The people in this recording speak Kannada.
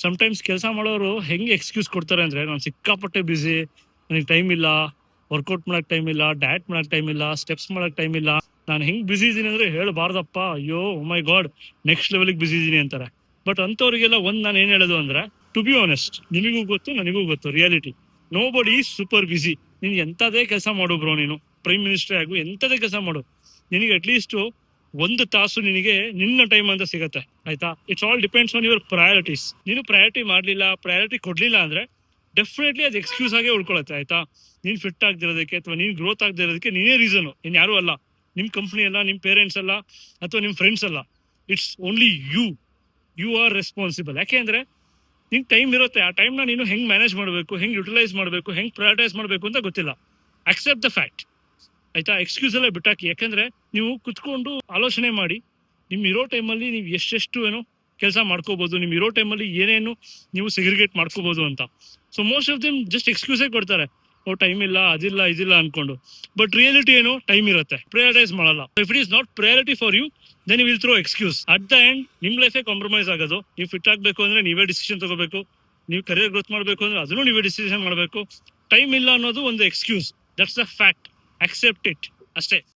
ಸಮ್ಟೈಮ್ಸ್ ಕೆಲಸ ಮಾಡೋರು ಹೆಂಗೆ ಎಕ್ಸ್ಕ್ಯೂಸ್ ಕೊಡ್ತಾರೆ ಅಂದರೆ, ನಾನು ಸಿಕ್ಕಾಪಟ್ಟೆ ಬ್ಯುಸಿ, ನನಗೆ ಟೈಮ್ ಇಲ್ಲ, ವರ್ಕೌಟ್ ಮಾಡೋಕ್ಕೆ ಟೈಮ್ ಇಲ್ಲ, ಡಯಟ್ ಮಾಡೋಕ್ಕೆ ಟೈಮ್ ಇಲ್ಲ, ಸ್ಟೆಪ್ಸ್ ಮಾಡೋಕ್ಕೆ ಟೈಮ್ ಇಲ್ಲ, ನಾನು ಹೆಂಗೆ ಬ್ಯುಸಿ ಇದ್ದೀನಿ ಅಂದರೆ ಹೇಳಬಾರ್ದಪ್ಪ, ಅಯ್ಯೋ ಮೈ ಗಾಡ್, ನೆಕ್ಸ್ಟ್ ಲೆವೆಲಿಗೆ ಬ್ಯುಸಿ ಇದ್ದೀನಿ ಅಂತಾರೆ. ಬಟ್ ಅಂಥವ್ರಿಗೆಲ್ಲ ನಾನು ಏನು ಹೇಳೋದು ಅಂದರೆ, ಟು ಬಿ ಆನೆಸ್ಟ್, ನಿಮಗೂ ಗೊತ್ತು ನನಗೂ ಗೊತ್ತು ರಿಯಾಲಿಟಿ, ನೋ ಬಡಿ ಈಸ್ ಸೂಪರ್ ಬ್ಯುಸಿ. ನೀನು ಎಂಥದೇ ಕೆಲಸ ಮಾಡು ಬ್ರೋ, ನೀನು ಪ್ರೈಮ್ ಮಿನಿಸ್ಟರ್ ಆಗು, ಎಂಥದೇ ಕೆಲಸ ಮಾಡು, ನಿನಗೆ ಅಟ್ಲೀಸ್ಟು 1 ತಾಸು ನಿನಗೆ ನಿನ್ನ ಟೈಮ್ ಅಂತ ಸಿಗತ್ತೆ, ಆಯ್ತಾ? It's all depends on your priorities. ನೀನು ಪ್ರಯಾರಿಟಿ ಮಾಡಲಿಲ್ಲ, ಪ್ರಯಾರಿಟಿ ಕೊಡ್ಲಿಲ್ಲ ಅಂದ್ರೆ ಡೆಫಿನೆಟ್ಲಿ ಅದು ಎಕ್ಸ್ಕ್ಯೂಸ್ ಆಗೇ ಉಳ್ಕೊಳತ್ತೆ, ಆಯ್ತಾ? ನೀನ್ ಫಿಟ್ ಆಗದಿರೋದಕ್ಕೆ ಅಥವಾ ನೀನ್ ಗ್ರೋತ್ ಆಗದಿರೋದಕ್ಕೆ ನೀನೇ ರೀಸನ್, ಇನ್ ಯಾರು ಅಲ್ಲ. ನಿಮ್ ಕಂಪ್ನಿ ಅಲ್ಲ, ನಿಮ್ ಪೇರೆಂಟ್ಸ್ ಅಲ್ಲ, ಅಥವಾ ನಿಮ್ ಫ್ರೆಂಡ್ಸ್ ಅಲ್ಲ. It's only you are responsible. ಯಾಕೆಂದ್ರೆ ನಿಂಗೆ ಟೈಮ್ ಇರುತ್ತೆ, ಆ ಟೈಮ್ನ ನೀನು ಹೆಂಗ್ ಮ್ಯಾನೇಜ್ ಮಾಡಬೇಕು, ಹೆಂಗ್ ಯುಟಿಲೈಸ್ ಮಾಡಬೇಕು, ಹೆಂಗ್ ಪ್ರಯಾರಿಟೈಸ್ ಮಾಡಬೇಕು ಅಂತ ಗೊತ್ತಿಲ್ಲ. ಅಕ್ಸೆಪ್ಟ್ ದ ಫ್ಯಾಕ್ಟ್, ಆಯ್ತಾ? ಎಕ್ಸ್ಕ್ಯೂಸ್ ಎಲ್ಲ ಬಿಟ್ಟಾಕಿ. ಯಾಕಂದ್ರೆ ನೀವು ಕುತ್ಕೊಂಡು ಆಲೋಚನೆ ಮಾಡಿ, ನಿಮ್ ಇರೋ ಟೈಮಲ್ಲಿ ನೀವು ಎಷ್ಟೆಷ್ಟು ಕೆಲಸ ಮಾಡ್ಕೋಬಹುದು, ನಿಮ್ ಇರೋ ಟೈಮಲ್ಲಿ ಏನೇನು ನೀವು ಸೆಗ್ರಿಗೇಟ್ ಮಾಡ್ಕೋಬಹುದು ಅಂತ. So most of them just excuses ಕೊಡ್ತಾರೆ, ಓ ಟೈಮ್ ಇಲ್ಲ, ಅದಿಲ್ಲ ಇದಿಲ್ಲ ಅನ್ಕೊಂಡು. ಬಟ್ ರಿಯಾಲಿಟಿ ಏನು, ಟೈಮ್ ಇರುತ್ತೆ, ಪ್ರಯಾರಿಟೈಸ್ ಮಾಡಲ್ಲ. If it is not priority for you, then you will throw excuse. At the end ನಿಮ್ ಲೈಫೇ ಕಾಂಪ್ರಮೈಸ್ ಆಗೋದು. ನೀವು ಫಿಟ್ ಆಗ್ಬೇಕು ಅಂದ್ರೆ ನೀವೇ ಡಿಸಿಷನ್ ತಗೋಬೇಕು, ನೀವು ಕರಿಯರ್ ಗ್ರೋತ್ ಮಾಡಬೇಕು ಅಂದ್ರೆ ಅದನ್ನು ನೀವೇ ಡಿಸಿಷನ್ ಮಾಡಬೇಕು. ಟೈಮ್ ಇಲ್ಲ ಅನ್ನೋದು ಒಂದು excuse, that's a fact. Accept it ಅಷ್ಟೇ.